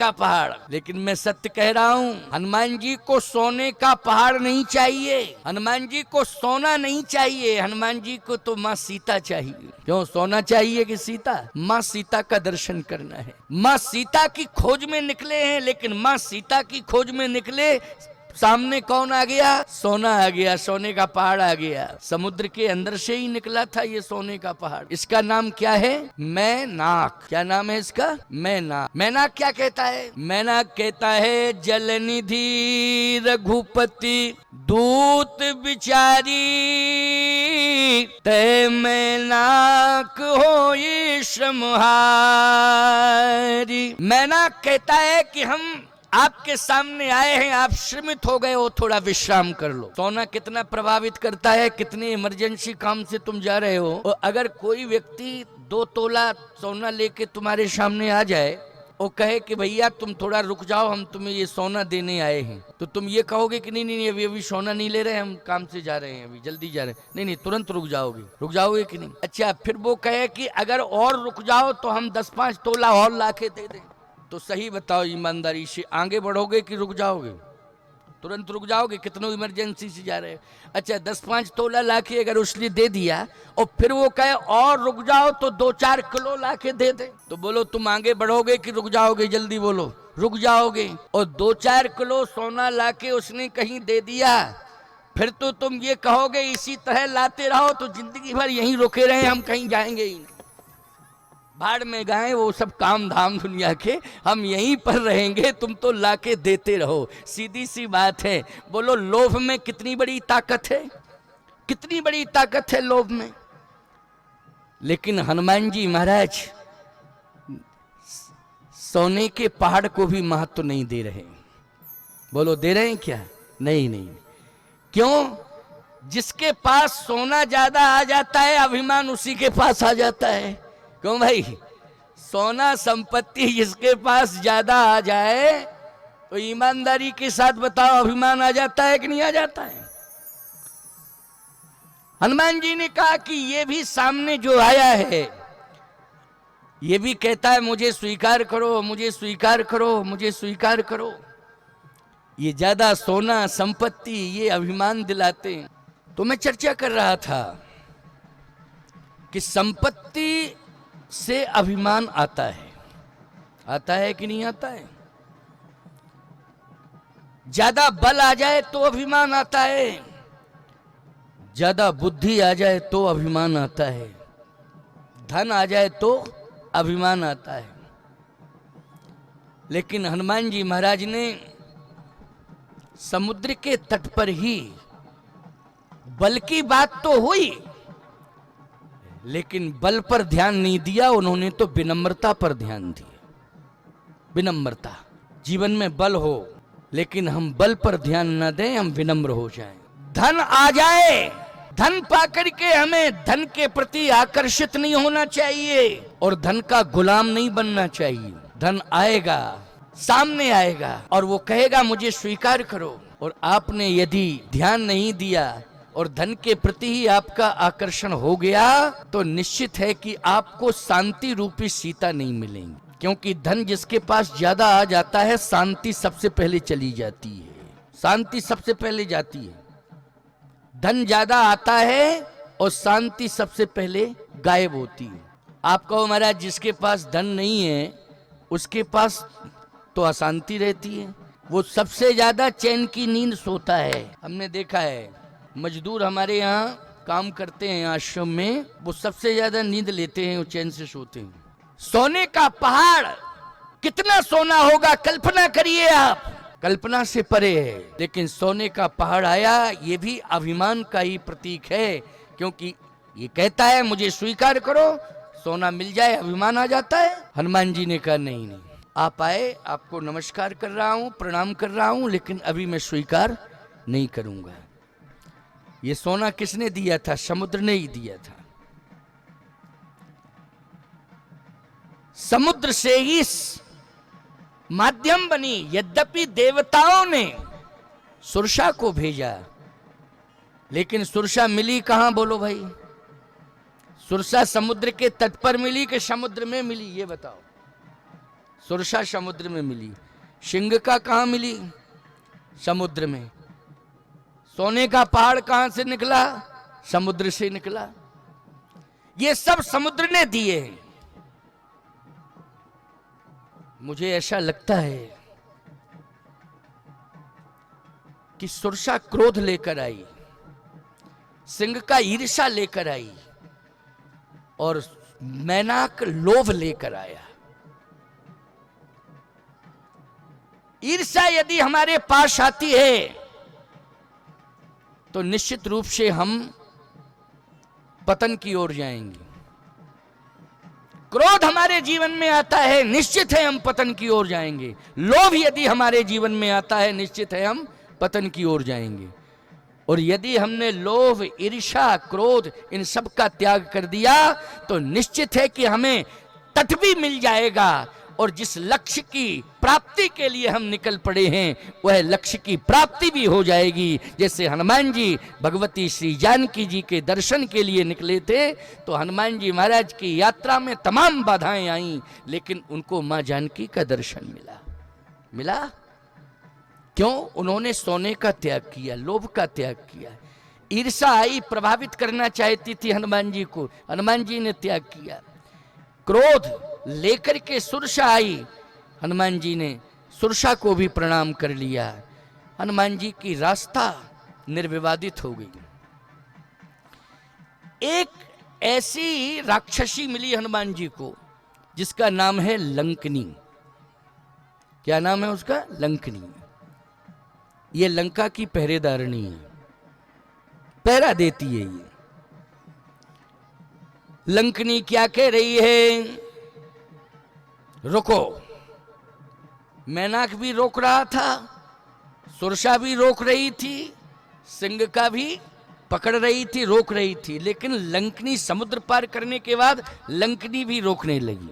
का पहाड़। लेकिन मैं सत्य कह रहा हूं, हनुमान जी को सोने का पहाड़ नहीं चाहिए, हनुमान जी को सोना नहीं चाहिए, हनुमान जी को तो माँ सीता चाहिए। क्यों सोना चाहिए कि सीता? माँ सीता का दर्शन करना है। माँ सीता की खोज में निकले हैं, लेकिन माँ सीता की खोज में निकले, सामने कौन आ गया? सोना आ गया, सोने का पहाड़ आ गया। समुद्र के अंदर से ही निकला था ये सोने का पहाड़। इसका नाम क्या है? मैनाक। क्या नाम है इसका? मैनाक। मैनाक क्या कहता है? मैनाक कहता है, जल निधि रघुपति दूत बिचारी, तय मैनाक होई श्रमहारी। मैनाक कहता है कि हम आपके सामने आए हैं, आप श्रमित हो गए हो, थोड़ा विश्राम कर लो। सोना कितना प्रभावित करता है, कितने इमरजेंसी काम से तुम जा रहे हो, और अगर कोई व्यक्ति 2 तोला सोना लेके तुम्हारे सामने आ जाए और कहे कि भैया तुम थोड़ा रुक जाओ, हम तुम्हें ये सोना देने आए हैं, तो तुम ये कहोगे कि नहीं नहीं अभी सोना नहीं ले रहे, हम काम से जा रहे हैं, अभी जल्दी जा रहे हैं। नहीं नहीं, तुरंत रुक जाओगे, रुक जाओगे कि नहीं? अच्छा, फिर वो कहे कि अगर और रुक जाओ तो हम 10-5 तोला और लाके दे दें, तो सही बताओ ईमानदारी से, आगे बढ़ोगे कि रुक जाओगे? तुरंत रुक जाओगे, कितनों इमरजेंसी से जा रहे हैं। अच्छा, 10-5 तोला लाके अगर उसने दे दिया और फिर वो कहे और रुक जाओ तो 2-4 किलो लाके दे दे, तो बोलो तुम आगे बढ़ोगे कि रुक जाओगे? जल्दी बोलो, रुक जाओगे। और 2-4 किलो सोना लाके उसने कहीं दे दिया, फिर तो तुम ये कहोगे इसी तरह लाते रहो तो जिंदगी भर यहीं रुके रहे, हम कहीं जाएंगे ही नहीं, भाड़ में गए वो सब काम धाम दुनिया के, हम यहीं पर रहेंगे, तुम तो लाके देते रहो। सीधी सी बात है। बोलो लोभ में कितनी बड़ी ताकत है, कितनी बड़ी ताकत है लोभ में। लेकिन हनुमान जी महाराज सोने के पहाड़ को भी महत्व नहीं दे रहे। बोलो दे रहे हैं क्या? नहीं नहीं। क्यों? जिसके पास सोना ज्यादा आ जाता है, अभिमान उसी के पास आ जाता है। क्यों भाई? सोना संपत्ति जिसके पास ज्यादा आ जाए तो ईमानदारी के साथ बताओ, अभिमान आ जाता है कि नहीं आ जाता है? हनुमान जी ने कहा कि ये भी सामने जो आया है, ये भी कहता है मुझे स्वीकार करो, मुझे स्वीकार करो, मुझे स्वीकार करो। ये ज्यादा सोना संपत्ति ये अभिमान दिलाते हैं। तो मैं चर्चा कर रहा था कि संपत्ति से अभिमान आता है कि नहीं आता है? ज्यादा बल आ जाए तो अभिमान आता है, ज्यादा बुद्धि आ जाए तो अभिमान आता है, धन आ जाए तो अभिमान आता है। लेकिन हनुमान जी महाराज ने समुद्र के तट पर ही, बल की बात तो हुई लेकिन बल पर ध्यान नहीं दिया, उन्होंने तो विनम्रता पर ध्यान दिया। विनम्रता, जीवन में बल हो लेकिन हम बल पर ध्यान न दें, हम विनम्र हो जाएं। धन आ जाए, धन पाकर के हमें धन के प्रति आकर्षित नहीं होना चाहिए और धन का गुलाम नहीं बनना चाहिए। धन आएगा, सामने आएगा और वो कहेगा मुझे स्वीकार करो, और आपने यदि ध्यान नहीं दिया और धन के प्रति ही आपका आकर्षण हो गया तो निश्चित है कि आपको शांति रूपी सीता नहीं मिलेंगी। क्योंकि धन जिसके पास ज्यादा आ जाता है, शांति सबसे पहले चली जाती है, शांति सबसे पहले जाती है। धन ज्यादा आता है और शांति सबसे पहले गायब होती है। आप कहो महाराज जिसके पास धन नहीं है उसके पास तो अशांति रहती है, वो सबसे ज्यादा चैन की नींद सोता है। हमने देखा है मजदूर हमारे यहाँ काम करते हैं आश्रम में, वो सबसे ज्यादा नींद लेते हैं, वो चैन से सोते हैं। सोने का पहाड़ कितना सोना होगा कल्पना करिए आप, कल्पना से परे है। लेकिन सोने का पहाड़ आया, ये भी अभिमान का ही प्रतीक है, क्योंकि ये कहता है मुझे स्वीकार करो, सोना मिल जाए अभिमान आ जाता है। हनुमान जी ने कहा नहीं नहीं, आप आए, आपको नमस्कार कर रहा हूं, प्रणाम कर रहा हूं, लेकिन अभी मैं स्वीकार नहीं करूंगा। ये सोना किसने दिया था? समुद्र ने ही दिया था। समुद्र से ही माध्यम बनी, यद्यपि देवताओं ने सुरसा को भेजा, लेकिन सुरसा मिली कहां बोलो भाई? सुरसा समुद्र के तट पर मिली कि समुद्र में मिली? ये बताओ। सुरसा समुद्र में मिली, सिंह कहाँ मिली? समुद्र में। सोने का पहाड़ कहां से निकला? समुद्र से निकला। ये सब समुद्र ने दिए हैं। मुझे ऐसा लगता है कि सुरसा क्रोध लेकर आई, सिंह का ईर्ष्या लेकर आई और मैनाक लोभ लेकर आया। ईर्ष्या यदि हमारे पास आती है तो निश्चित रूप से हम पतन की ओर जाएंगे। क्रोध हमारे जीवन में आता है, निश्चित है हम पतन की ओर जाएंगे। लोभ यदि हमारे जीवन में आता है, निश्चित है हम पतन की ओर जाएंगे। और यदि हमने लोभ, ईर्ष्या, क्रोध इन सब का त्याग कर दिया तो निश्चित है कि हमें तट भी मिल जाएगा और जिस लक्ष्य की प्राप्ति के लिए हम निकल पड़े हैं वह लक्ष्य की प्राप्ति भी हो जाएगी। जैसे हनुमान जी भगवती श्री जानकी जी के दर्शन के लिए निकले थे तो हनुमान जी महाराज की यात्रा में तमाम बाधाएं आईं, लेकिन उनको मां जानकी का दर्शन मिला। क्यों? उन्होंने सोने का त्याग किया, लोभ का त्याग किया। ईर्ष्या आई, प्रभावित करना चाहती थी हनुमान जी को, हनुमान जी ने त्याग किया। क्रोध लेकर के सुरसा आई, हनुमान जी ने सुरसा को भी प्रणाम कर लिया। हनुमान जी की रास्ता निर्विवादित हो गई। एक ऐसी राक्षसी मिली हनुमान जी को जिसका नाम है लंकनी। क्या नाम है उसका? लंकनी। ये लंका की पहरेदारनी है, पहरा देती है ये। लंकनी क्या कह रही है? रुको। मैनाक भी रोक रहा था, सुरसा भी रोक रही थी, सिंह का भी पकड़ रही थी, रोक रही थी, लेकिन लंकनी समुद्र पार करने के बाद लंकनी भी रोकने लगी।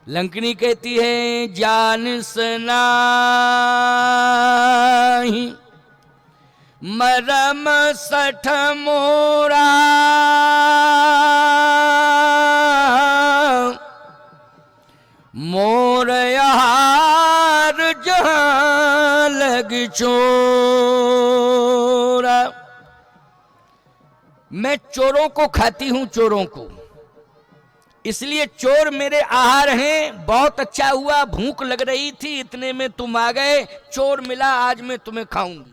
लंकनी कहती है जान सनाही मरम सठ मोरा, मोर यार जहां लग चोरा। मैं चोरों को खाती हूं, चोरों को, इसलिए चोर मेरे आहार हैं। बहुत अच्छा हुआ, भूख लग रही थी, इतने में तुम आ गए, चोर मिला, आज मैं तुम्हें खाऊंगी।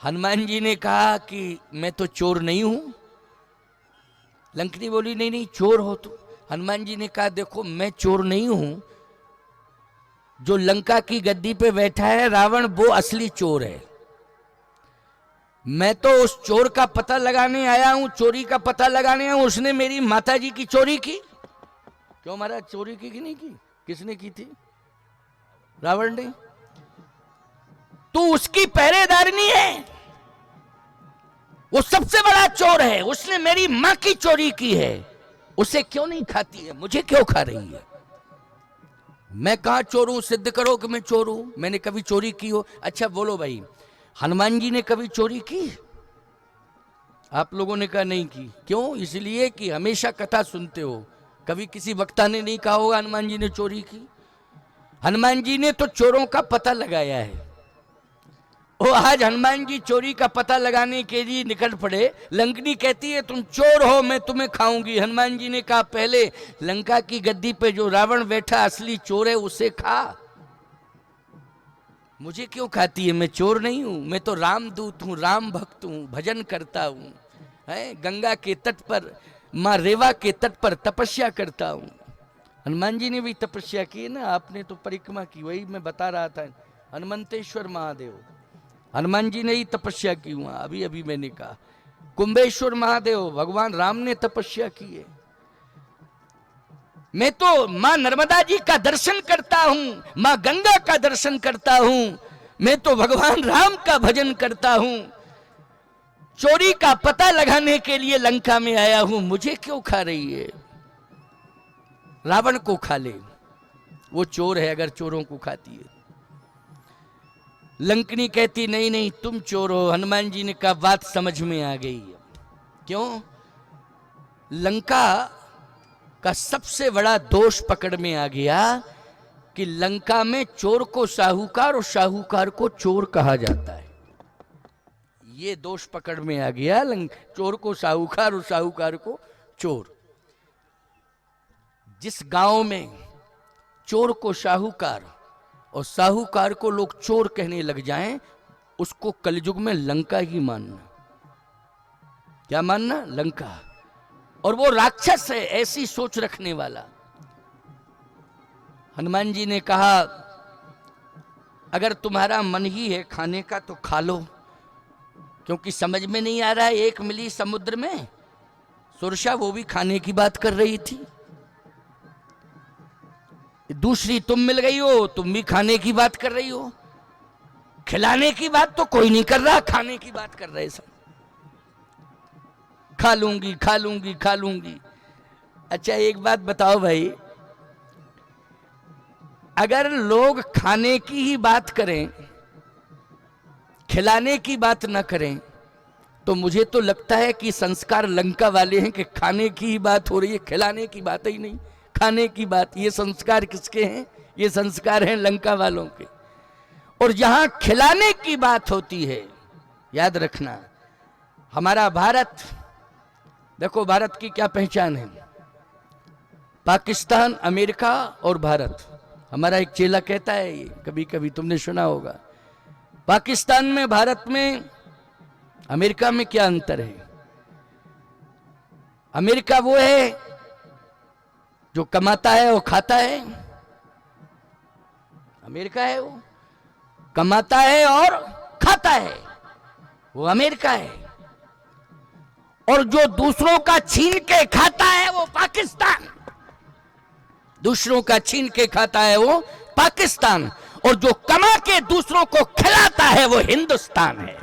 हनुमान जी ने कहा कि मैं तो चोर नहीं हूं। लंकनी बोली नहीं नहीं चोर हो तुम। हनुमान जी ने कहा देखो मैं चोर नहीं हूं, जो लंका की गद्दी पे बैठा है रावण वो असली चोर है। मैं तो उस चोर का पता लगाने आया हूं, चोरी का पता लगाने आया हूं। उसने मेरी माता जी की चोरी की। क्यों महाराज चोरी की कि नहीं की? किसने की थी? रावण ने। तू उसकी पहरेदारनी है, वो सबसे बड़ा चोर है, उसने मेरी मां की चोरी की है। उसे क्यों नहीं खाती है? मुझे क्यों खा रही है? मैं कहां चोर हूं? सिद्ध करो कि मैं चोर हूं। मैंने कभी चोरी की हो? अच्छा बोलो भाई, हनुमान जी ने कभी चोरी की? आप लोगों ने कहा नहीं की। क्यों? इसलिए कि हमेशा कथा सुनते हो, कभी किसी वक्ता ने नहीं कहा होगा हनुमान जी ने चोरी की। हनुमान जी ने तो चोरों का पता लगाया है। वो आज हनुमान जी चोरी का पता लगाने के लिए निकल पड़े। लंकनी कहती है तुम चोर हो, मैं तुम्हें खाऊंगी। हनुमान जी ने कहा पहले लंका की गद्दी पे जो रावण बैठा असली चोर है उसे खा, मुझे क्यों खाती है? मैं चोर नहीं हूं, मैं तो रामदूत हूं, राम भक्त हूं, भजन करता हूं, है गंगा के तट पर, माँ रेवा के तट पर तपस्या करता हूं। हनुमान जी ने भी तपस्या की ना, आपने तो परिक्रमा की, वही मैं बता रहा था। हनुमंतेश्वर महादेव, हनुमान जी ने ही तपस्या की हुआ। अभी अभी मैंने कहा कुंभेश्वर महादेव, भगवान राम ने तपस्या की है। मैं तो मां नर्मदा जी का दर्शन करता हूं, मां गंगा का दर्शन करता हूं, मैं तो भगवान राम का भजन करता हूं। चोरी का पता लगाने के लिए लंका में आया हूं, मुझे क्यों खा रही है? रावण को खा ले, वो चोर है अगर चोरों को खाती है। लंकनी कहती नहीं नहीं तुम चोर हो। हनुमान जी ने कहा बात समझ में आ गई। क्यों? लंका का सबसे बड़ा दोष पकड़ में आ गया कि लंका में चोर को साहूकार और साहूकार को चोर कहा जाता है। ये दोष पकड़ में आ गया, चोर को साहूकार और साहूकार को चोर। जिस गांव में चोर को साहूकार और साहूकार को लोग चोर कहने लग जाएं, उसको कलयुग में लंका ही मानना। क्या मानना? लंका। और वो राक्षस है ऐसी सोच रखने वाला। हनुमान जी ने कहा, अगर तुम्हारा मन ही है खाने का तो खा लो, क्योंकि समझ में नहीं आ रहा है। एक मिली समुद्र में सुरसा, वो भी खाने की बात कर रही थी। दूसरी तुम मिल गई हो, तुम भी खाने की बात कर रही हो। खिलाने की बात तो कोई नहीं कर रहा, खाने की बात कर रहे सब। खा लूंगी खा लूंगी खा लूंगी। अच्छा एक बात बताओ भाई, अगर लोग खाने की ही बात करें, खिलाने की बात ना करें, तो मुझे तो लगता है कि संस्कार लंका वाले हैं कि खाने की ही बात हो रही है, खिलाने की बात ही नहीं। खाने की बात, ये संस्कार किसके हैं? ये संस्कार हैं लंका वालों के। और जहां खिलाने की बात होती है, याद रखना, हमारा भारत, देखो भारत की क्या पहचान है? पाकिस्तान, अमेरिका और भारत। हमारा एक चेला कहता है, ये कभी कभी तुमने सुना होगा, पाकिस्तान में, भारत में, अमेरिका में क्या अंतर है? अमेरिका वो है जो कमाता है और खाता है। अमेरिका है वो कमाता है और खाता है, वो अमेरिका है। और जो दूसरों का छीन के खाता है वो पाकिस्तान। दूसरों का छीन के खाता है वो पाकिस्तान। और जो कमा के दूसरों को खिलाता है वो हिंदुस्तान है।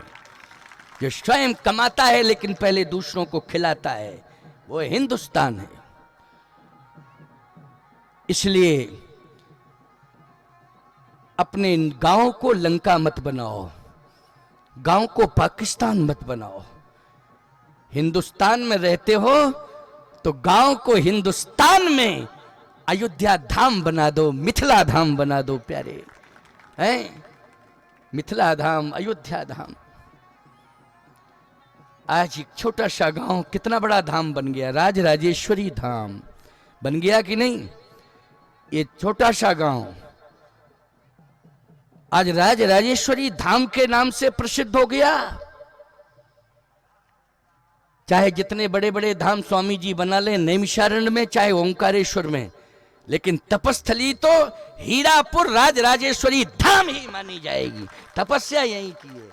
जो स्वयं कमाता है लेकिन पहले दूसरों को खिलाता है वो हिंदुस्तान है। इसलिए अपने गांव को लंका मत बनाओ, गांव को पाकिस्तान मत बनाओ। हिंदुस्तान में रहते हो तो गांव को हिंदुस्तान में अयोध्या धाम बना दो, मिथिला धाम बना दो प्यारे हैं। मिथिला धाम, अयोध्या धाम। आज एक छोटा सा गांव कितना बड़ा धाम बन गया, राज राजेश्वरी धाम बन गया कि नहीं? ये छोटा सा गांव आज राज राजेश्वरी धाम के नाम से प्रसिद्ध हो गया। चाहे जितने बड़े बड़े धाम स्वामी जी बना लें, नैमिषारण्य में, चाहे ओंकारेश्वर में, लेकिन तपस्थली तो हीरापुर राज राजेश्वरी धाम ही मानी जाएगी। तपस्या यहीं की है।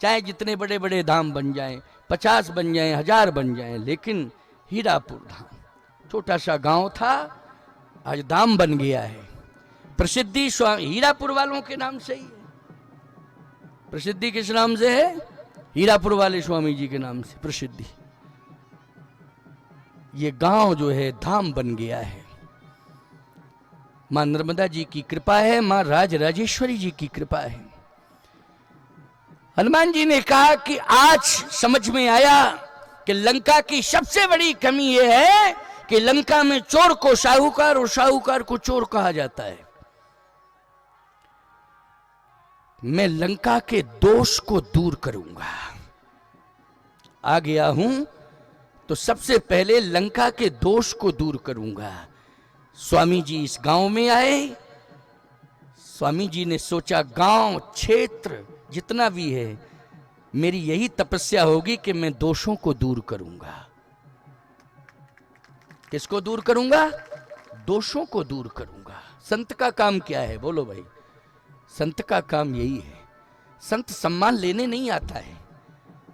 चाहे जितने बड़े बड़े धाम बन जाएं, 50 बन जाएं, 1000 बन जाएं, लेकिन हीरापुर धाम, छोटा सा गांव था, आज धाम बन गया है। प्रसिद्धि स्वामी हीरापुर वालों के नाम से ही है। प्रसिद्धि किस नाम से है? हीरापुर वाले स्वामी जी के नाम से प्रसिद्धि। ये गांव जो है धाम बन गया है। मां नर्मदा जी की कृपा है, मां राज राजेश्वरी जी की कृपा है। हनुमान जी ने कहा कि आज समझ में आया कि लंका की सबसे बड़ी कमी यह है कि लंका में चोर को साहूकार और साहूकार को चोर कहा जाता है। मैं लंका के दोष को दूर करूंगा। आ गया हूं तो सबसे पहले लंका के दोष को दूर करूंगा। स्वामी जी इस गांव में आए। स्वामी जी ने सोचा गांव क्षेत्र जितना भी है, मेरी यही तपस्या होगी कि मैं दोषों को दूर करूंगा। किसको दूर करूंगा? दोषों को दूर करूंगा। संत का काम क्या है बोलो भाई? संत का काम यही है। संत सम्मान लेने नहीं आता है,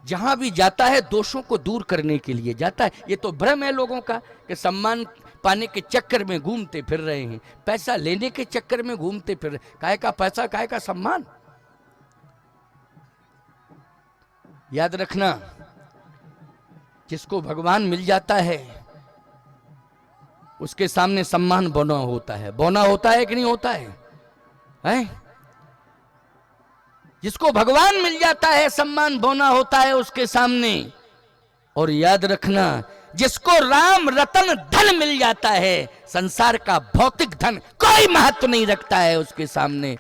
जहां भी जाता है दोषों को दूर करने के लिए जाता है। ये तो भ्रम है लोगों का कि सम्मान पाने के चक्कर में घूमते फिर रहे हैं, पैसा लेने के चक्कर में घूमते फिर रहे। काहे का पैसा, काहे का सम्मान? याद रखना, जिसको भगवान मिल जाता है उसके सामने सम्मान बौना होता है। बौना होता है कि नहीं होता है, हैं? जिसको भगवान मिल जाता है सम्मान बौना होता है उसके सामने। और याद रखना, जिसको राम रतन धन मिल जाता है, संसार का भौतिक धन कोई महत्व नहीं रखता है उसके सामने।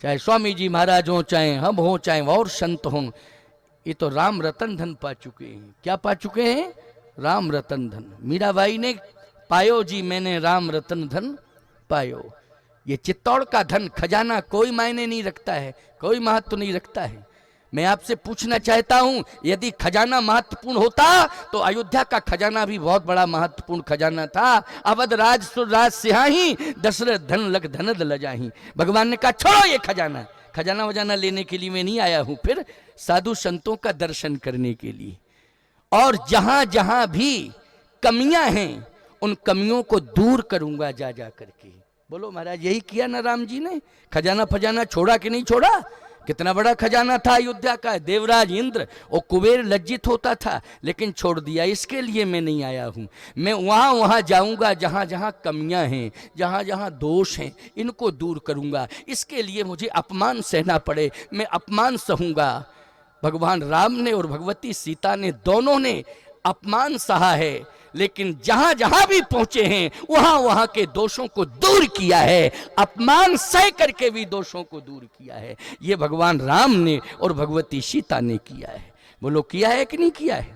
चाहे स्वामी जी महाराज हो, चाहे हम हो, चाहे और संत हों, ये तो राम रतन धन पा चुके हैं। क्या पा चुके हैं? राम रतन धन। मीराबाई ने पायो जी मैंने राम रतन धन पायो। ये चित्तौड़ का धन खजाना कोई मायने नहीं रखता है, कोई महत्व नहीं रखता है। मैं आपसे पूछना चाहता हूं, यदि खजाना महत्वपूर्ण होता तो अयोध्या का खजाना भी बहुत बड़ा महत्वपूर्ण खजाना था। अवध राज सुरराज सिहाही, दशरथ धन लग धनद लजाही। भगवान ने कहा छोड़ो ये खजाना, खजाना वजाना लेने के लिए मैं नहीं आया हूं, फिर साधु संतों का दर्शन करने के लिए। और जहां जहां भी कमियां हैं उन कमियों को दूर करूंगा जा जा करके। बोलो महाराज, यही किया ना राम जी ने? खजाना फजाना छोड़ा कि नहीं छोड़ा? कितना बड़ा खजाना था अयोध्या का। देवराज इंद्र और कुबेर लज्जित होता था, लेकिन छोड़ दिया। इसके लिए मैं नहीं आया हूं, मैं वहां वहां जाऊंगा जहां जहां कमियां हैं, जहां जहां दोष हैं, इनको दूर करूंगा। इसके लिए मुझे अपमान सहना पड़े, मैं अपमान सहूंगा। भगवान राम ने और भगवती सीता ने, दोनों ने अपमान सहा है, लेकिन जहां जहां भी पहुंचे हैं वहां वहां के दोषों को दूर किया है। अपमान सह करके भी दोषों को दूर किया है। ये भगवान राम ने और भगवती सीता ने किया है। बोलो किया है कि नहीं किया है?